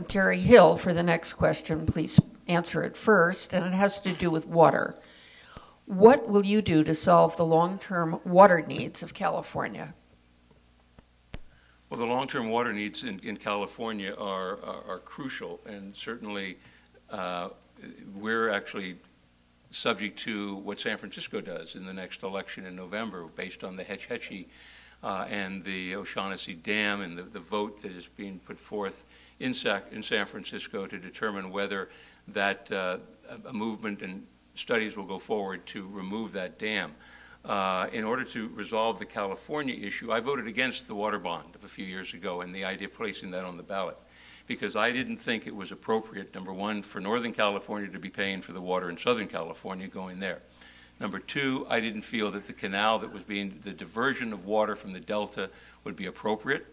Jerry Hill for the next question. Please answer it first, and it has to do with water. What will you do to solve the long-term water needs of California? Well, the long-term water needs in California are crucial, and certainly we're actually subject to what San Francisco does in the next election in November based on the Hetch Hetchy and the O'Shaughnessy Dam and the vote that is being put forth in San Francisco to determine whether that a movement and studies will go forward to remove that dam. In order to resolve the California issue, I voted against the water bond of a few years ago and the idea of placing that on the ballot because I didn't think it was appropriate, number one, for Northern California to be paying for the water in Southern California going there. Number two, I didn't feel that the canal that was being, the diversion of water from the Delta would be appropriate.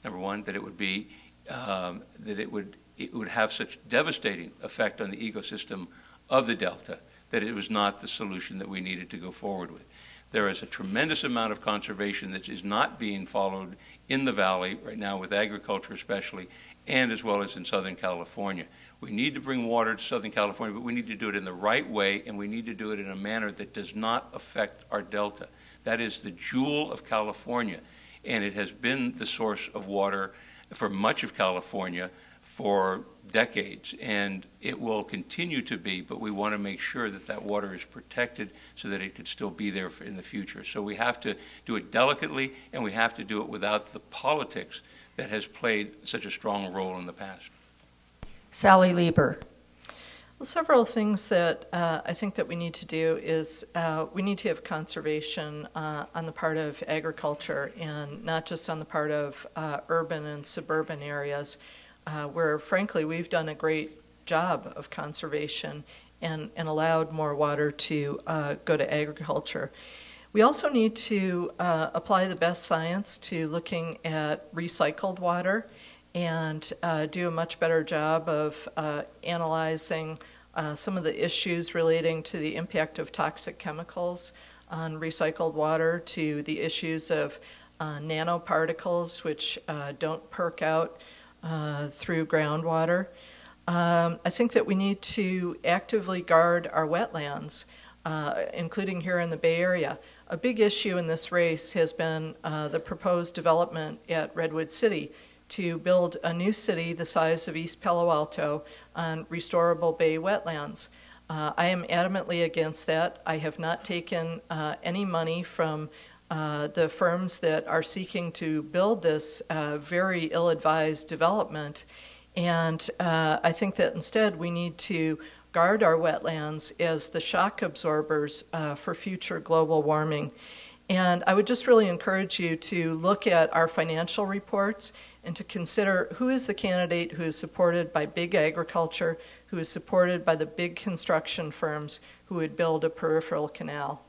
Number one, that it would be, that it would have such devastating effect on the ecosystem of the Delta that it was not the solution that we needed to go forward with. There is a tremendous amount of conservation that is not being followed in the valley right now with agriculture especially, and as well as in Southern California. We need to bring water to Southern California, but we need to do it in the right way, and we need to do it in a manner that does not affect our Delta. That is the jewel of California, and it has been the source of water for much of California for decades, and it will continue to be, but we want to make sure that that water is protected so that it could still be there in the future. So we have to do it delicately, and we have to do it without the politics that has played such a strong role in the past. Sally Lieber. Well, several things that I think that we need to do is we need to have conservation on the part of agriculture and not just on the part of urban and suburban areas where, frankly, we've done a great job of conservation and allowed more water to go to agriculture. We also need to apply the best science to looking at recycled water and do a much better job of analyzing some of the issues relating to the impact of toxic chemicals on recycled water, to the issues of nanoparticles which don't perk out through groundwater. I think that we need to actively guard our wetlands, including here in the Bay Area. A big issue in this race has been the proposed development at Redwood City to build a new city the size of East Palo Alto on restorable bay wetlands. I am adamantly against that. I have not taken any money from the firms that are seeking to build this very ill-advised development. And I think that instead we need to guard our wetlands as the shock absorbers for future global warming. And I would just really encourage you to look at our financial reports and to consider who is the candidate who is supported by big agriculture, who is supported by the big construction firms who would build a peripheral canal.